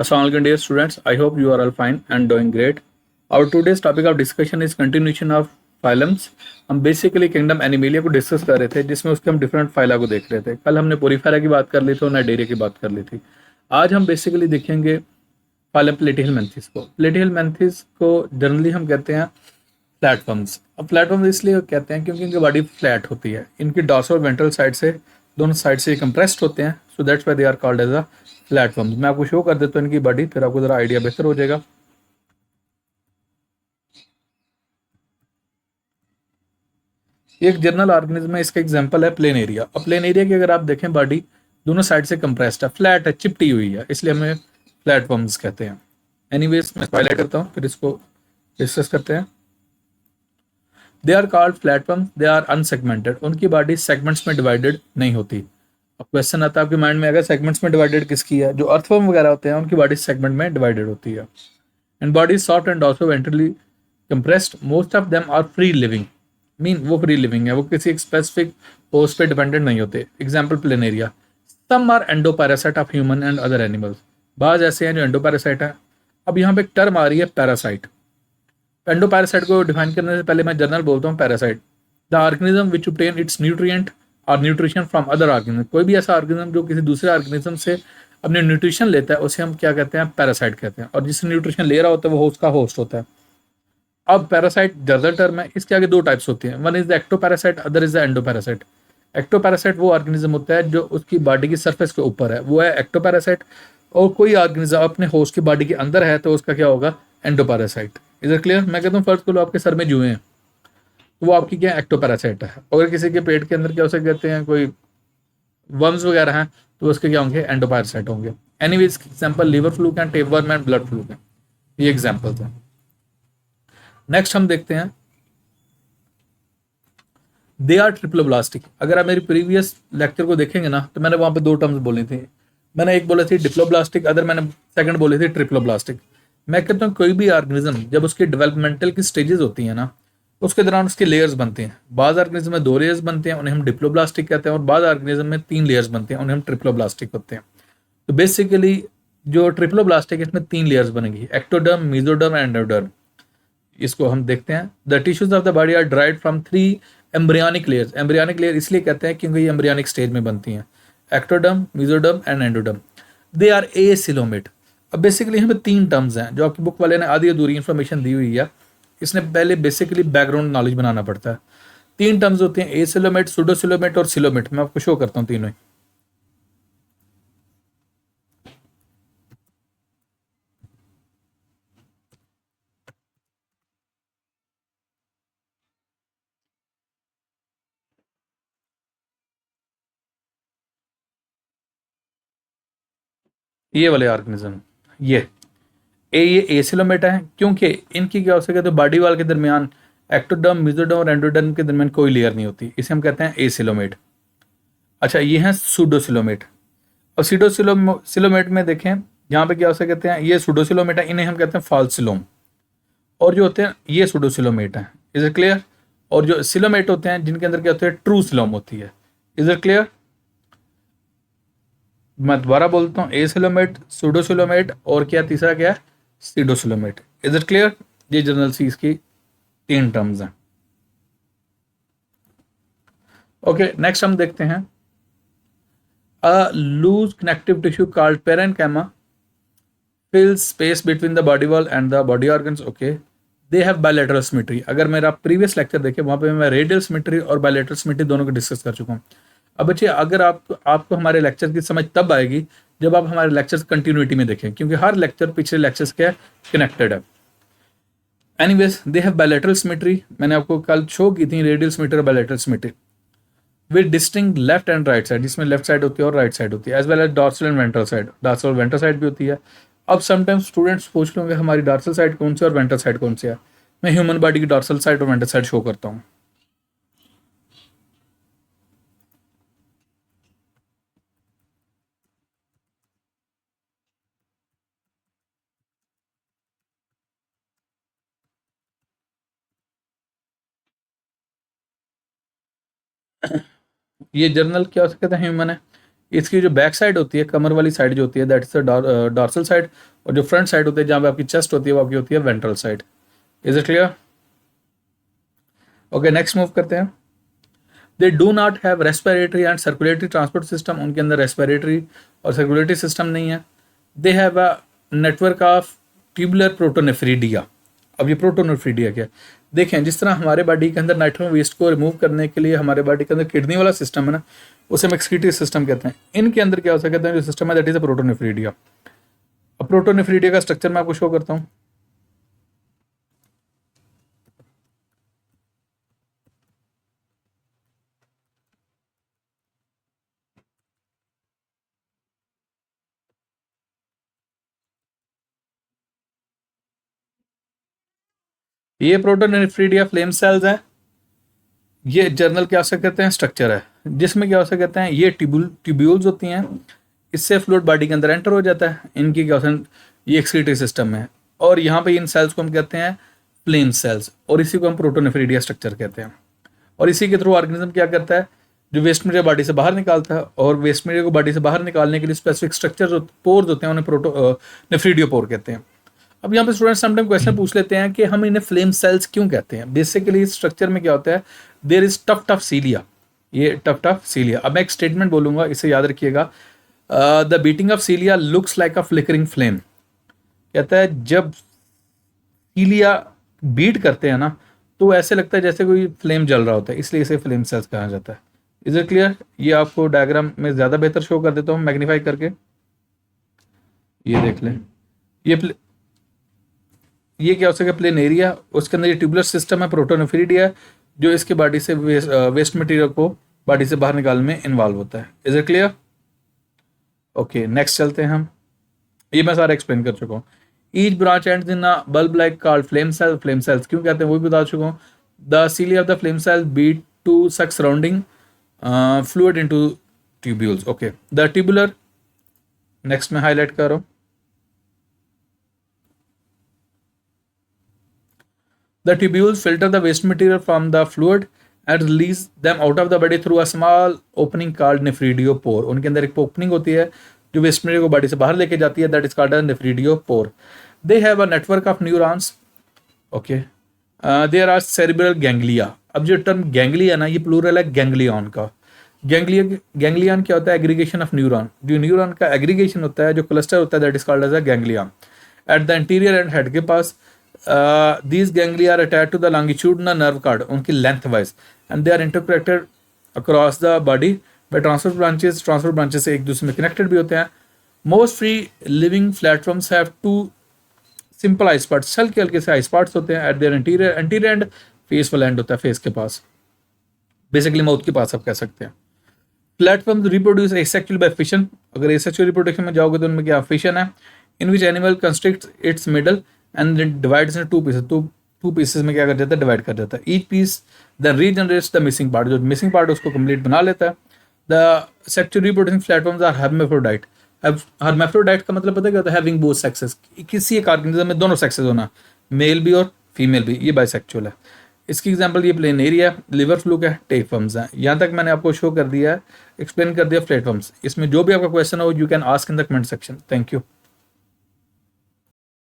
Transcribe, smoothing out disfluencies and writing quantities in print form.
Assalamualaikum dear students, I hope you are all fine and doing great. Our today's topic of discussion is continuation of phylums. हम basically kingdom animalia को discuss कर रहे थे जिसमें उसके हम different phyla को देख रहे थे। कल हमने पोरीफेरा की बात कर ली थी और नाइडेरिया की बात कर ली थी। आज हम बेसिकली देखेंगे फाइलम प्लेटिहेलमिन्थेस को। प्लेटिहेलमिन्थेस को जनरली हम कहते हैं प्लेटफॉर्म्स। अब प्लेटफॉर्म्स इसलिए कहते हैं क्योंकि इनकी बॉडी फ्लैट होती है। इनकी डॉर्सल और वेंट्रल साइड से दोनों साइड से कंप्रेस्ड होते हैं, so that's why they are called as a platforms. मैं आपको शो कर देता हूँ इनकी बॉडी, फिर आपको ज़रा आइडिया बेहतर हो जाएगा। एक जनरल ऑर्गेनिज्म है, इसका एग्जांपल है प्लेन एरिया। अब प्लेन एरिया की अगर आप देखें बॉडी दोनों साइड से कंप्रेस्ड है, फ्लैट है, चिपटी हुई है, इसलिए हमें प्लेटफॉर्म्स कहते हैं। एनीवेज मैं हाईलाइट करता हूँ फिर इसको डिस्कस करते हैं। They are called platform, they are unsegmented. उनकी बॉडी सेगमेंट्स में डिवाइडेड नहीं होती। अब क्वेश्चन आता है आपके माइंड में, अगर सेगमेंट्स में डिवाइडेड किसकी है? जो अर्थवर्म वगैरह होते हैं उनकी बॉडी सेगमेंट में डिवाइडेड होती है। And body soft and also ventrally compressed. Most of them are free living, mean वो फ्री लिविंग है, वो किसी एक स्पेसिफिक होस्ट पे डिपेंडेंट नहीं होते। Example planaria. Some are endoparasite of human and other animals. बाज ऐसे हैं जो एंडोपैरासाइट है। अब यहाँ पे एक टर्म आ रही है पैरासाइट। एंडोपैरासाइट को डिफाइन करने से पहले मैं जनरल बोलता हूँ parasite. The organism which obtain it's nutrient और न्यूट्रिशन फ्रॉम अदर ऑर्गेनिज्म। कोई भी ऐसा ऑर्गेनिज्म जो किसी दूसरे ऑर्गेनिज्म से अपने न्यूट्रिशन लेता है उसे हम क्या कहते हैं? पैरासाइट कहते हैं। और जिससे न्यूट्रिशन ले रहा होता है वो उसका होस्ट होता है। अब पैरासाइट जनरल टर्म है, इसके आगे दो टाइप्स होती हैं। One is the ectoparasite, other is the endoparasite. Ectoparasite वो ऑर्गेनिज्म होता है जो उसकी बॉडी की सरफेस के ऊपर है, वो है एक्टोपैरासाइट। और कोई ऑर्गेनिज्म अपने होस्ट की बॉडी के अंदर है तो उसका क्या होगा? एंडोपैरासाइट। Is it clear? मैं कहता हूँ फर्स्ट को लो आपके सर में जुए हैं तो वो आपकी क्या? एक्टोपैरासाइट है। अगर किसी के पेट के अंदर क्या उसे कहते हैं, कोई वर्म्स वगैरह हैं तो उसके क्या होंगे? एंडोपैरासाइट होंगे। Anyways example liver fluke and tapeworm and blood fluke है, ये एग्जांपल्स हैं। नेक्स्ट हम देखते हैं दे आर ट्रिप्लोब्लास्टिक। अगर आप मेरी प्रीवियस लेक्चर को देखेंगे ना तो मैंने वहां पे दो टर्म्स बोली थी। मैंने एक बोली थी डिप्लोब्लास्टिक, अदर मैंने सेकंड बोली थी ट्रिप्लोब्लास्टिक। मैं कहता हूँ कोई भी ऑर्गेनिज्म जब उसकी डेवलपमेंटल की स्टेजेस होती है ना उसके दौरान उसके लेयर्स बनते हैं। बाद ऑर्गेनिज्म में दो लेयर्स बनते हैं, उन्हें हम डिप्लोब्लास्टिक कहते हैं, और बाद ऑर्गेनिज्म में तीन लेयर्स बनते हैं, उन्हें हम ट्रिप्लोब्लास्टिक होते हैं। तो बेसिकली जो ट्रिप्लोब्लास्टिक है इसमें तीन लेयर्स बनेगी, एक्टोडर्म, मेसोडर्म एंड एंडोडर्म। इसको हम देखते हैं। The tissues of the body are dried from three embryonic layers. Embryonic layer इसलिए कहते हैं क्योंकि ये एम्ब्रियनिक स्टेज में बनती हैं, ectoderm, mesoderm and endoderm. They are acoelomate. अब बेसिकली हमें तीन टर्म्स हैं जो आपकी बुक वाले ने आधी अधूरी इन्फॉर्मेशन दी हुई है, इसने पहले बेसिकली बैकग्राउंड नॉलेज बनाना पड़ता है। तीन टर्म्स होते हैं, एसिलोमेट, सुडोसिलोमेट और सिलोमेट। मैं आपको शो करता हूँ तीनों ही। ये वाले ऑर्गेनिज्म, ये एसिलोमेट है क्योंकि इनकी क्या हो सके तो बॉडी वाल के दरमियान एक्टोडर्म, मेसोडर्म और एंडोडर्म के दरमियान कोई लेयर नहीं होती, इसे हम कहते हैं एसिलोमेट। अच्छा, ये है सूडोसिलोमेट। अब सीडोसिलोमेट में देखें यहाँ पे क्या हो सकते हैं, ये सूडोसिलोमेट है, इन्हें हम कहते हैं फाल्सिलोम। और जो होते हैं ये सूडोसिलोमेट है। Is it clear? और जो सिलोमेट होते हैं जिनके अंदर क्या होते हैं? ट्रू सिलोम होती है। Is it clear? मैं दोबारा बोलता हूँ, एसिलोमेट, सूडोसिलोमेट और क्या तीसरा क्या है? सीडोसिलोमेट। Is it clear? ये जनरल सी इसकी तीन टर्म्स हैं। ओके, नेक्स्ट हम देखते हैं a loose connective tissue called parenchyma fills space between the body wall and the body organs. Okay, they have bilateral symmetry. अगर मेरा प्रीवियस लेक्चर देखे वहां पे मैं रेडियल सिमेट्री और बायलैटरल सिमेट्री दोनों को डिस्कस कर चुका हूँ। अब बच्चे अगर आपको हमारे लेक्चर की समझ तब आएगी जब आप हमारे लेक्चर कंटिन्यूटी में देखें, क्योंकि हर लेक्चर पिछले लेक्चर्स के कनेक्टेड है। Anyways they have bilateral symmetry. मैंने आपको कल शो की थी रेडियल सिमेट्री और bilateral symmetry with distinct left and right side, जिसमें लेफ्ट साइड होती है और राइट साइड होती है, as well as dorsal and ventral side. Dorsal और वेंट्रल साइड भी होती है। अब समटाइम्स स्टूडेंट्स पूछ लेंगे हमारी डॉर्सल साइड कौन सी और वेंट्रल साइड कौन सी है। मैं ह्यूमन बॉडी की डॉर्सल साइड और वेंट्रल साइड शो करता हूँ। ये जर्नल क्या हो सकता है? ह्यूमन है। इसकी जो बैक साइड होती है, कमर वाली साइड जो होती है, that is the dorsal side, और जो फ्रंट साइड होती है जहाँ पे आपकी चेस्ट होती है वो आपकी होती है ventral side. Is it clear? Okay, next move करते हैं। They do not have respiratory and circulatory transport system, उनके अंदर रेस्पिरेटरी और सर्कुलेटरी सिस्टम नहीं है। They have a network of tubular protonephridia. अब ये प्रोटोनेफ्रीडिया क्या है? देखें, जिस तरह हमारे बॉडी के अंदर नाइट्रोजन वेस्ट को रिमूव करने के लिए हमारे बॉडी के अंदर किडनी वाला सिस्टम है ना, उसे हम एक्सक्रीटरी सिस्टम कहते हैं। इनके अंदर क्या हो सकता है, जो सिस्टम है दैट इज अ प्रोटोनेफ्रीडिया। अब प्रोटोनेफ्रीडिया का स्ट्रक्चर मैं आपको शो करता हूँ। ये प्रोटोनेफ्रीडिया फ्लेम सेल्स हैं। ये जर्नल क्या से कहते हैं, स्ट्रक्चर है, जिसमें क्या हो सकता कहते हैं, ये ट्यूब्यूल्स होती हैं, इससे फ्लूइड बॉडी के अंदर एंटर हो जाता है। इनकी क्या होता है, ये एक्सक्रीटरी सिस्टम है, और यहाँ पे इन सेल्स को हम कहते हैं फ्लेम सेल्स, और इसी को हम प्रोटोनेफ्रीडिया स्ट्रक्चर कहते हैं। और इसी के थ्रू ऑर्गेनिज्म क्या करता है, जो वेस्ट मटेरियल बॉडी से बाहर निकालता है, और वेस्ट मटेरियल को बॉडी से बाहर निकालने के लिए स्पेसिफिक स्ट्रक्चर पोर्स होते हैं, उन्हें नेफ्रीडियो पोर कहते हैं। अब यहाँ पे स्टूडेंट समटाइम क्वेश्चन पूछ लेते हैं कि हम इन्हें फ्लेम सेल्स क्यों कहते हैं। बेसिकली इस स्ट्रक्चर में क्या होता है, there is tuft of cilia, ये टफ्ट ऑफ सीलिया। अब मैं एक स्टेटमेंट बोलूंगा, इसे याद रखिएगा। The beating of सीलिया looks like a flickering flame. कहता है जब सीलिया बीट करते हैं ना, तो ऐसे लगता है जैसे कोई फ्लेम जल रहा होता है, इसलिए इसे फ्लेम सेल्स कहा जाता है। Is it clear? ये आपको डायग्राम में ज़्यादा बेहतर शो कर देता हूँ मैग्नीफाई करके, ये देख लें। ये क्या हो सके, प्लेन एरिया, उसके अंदर ये ट्यूबुलर सिस्टम है, प्रोटोनेफ्रीडिया, जो इसके बॉडी से वेस्ट मटेरियल को बॉडी से बाहर निकालने में इन्वॉल्व होता है। Is it clear? Okay, next चलते हैं हम। ये मैं सारा एक्सप्लेन कर चुका हूँ। Each branch ends in a bulb like called flame cell. Flame cells क्यों कहते हैं वो भी बता चुका हूँ। The cilia of the flame cell beat to suck surrounding fluid into tubules. Okay, the tubular, next में हाईलाइट कर रहा हूँ। The tubules filter the waste material from the fluid and release them out of the body through a small opening called nephridiopore. उनके अंदर एक opening होती है जो वेस्ट मटेरियल को बॉडी से बाहर लेके जाती है, that is called a nephridiopore. They have a network of neurons. Okay. There are cerebral ganglia. अब जो टर्म गैंग्लिया ना, ये प्लूरल है गैंग्लियन का। गैंग्लियन क्या होता है, एग्रीगेशन ऑफ न्यूरॉन। जो न्यूरॉन का एग्रीगेशन होता है, जो क्लस्टर होता है, that is called as a ganglia. At the interior end head के पास these ganglia are attached to the longitudinal nerve cord, उनकी length wise, and they are interconnected across the body by transfer branches. Transfer branches से एक दूसरे में connected भी होते हैं। Most free living platforms have two simple eye spots, हल्के हल्के से आई स्पॉट्स होते हैं at their anterior end face वाला एंड होता है फेस के पास, बेसिकली माउथ के पास आप कह सकते हैं। Platform reproduce asexually by fission. अगर एसेक्सुअल रिप्रोडक्शन में जाओगे तो उनमें क्या फिशन है, in which animal constricts its middle and divides in two pieces. Two pieces में क्या कर जाता है, डिवाइड कर जाता है। Each piece then regenerates the missing part, जो मिसिंग पार्ट उसको कंप्लीट बना लेता है। The sexual reproduction platforms are hermaphrodite. Hermaphrodite का मतलब पता क्या होता है, हैविंग बोथ सेक्सेस। किसी एक ऑर्गेनिज्म में दोनों सेक्सेस होना, मेल भी और फीमेल भी, ये बाइसेक्सुअल है। इसकी एग्जांपल ये प्लेन एरिया, लिवर फ्लूक है, टेपवर्म्स हैं। यहाँ तक मैंने आपको शो कर दिया है, एक्सप्लेन कर दिया प्लेटफॉर्म्स। इसमें जो भी आपका क्वेश्चन हो, you can ask in the comment section. Thank you.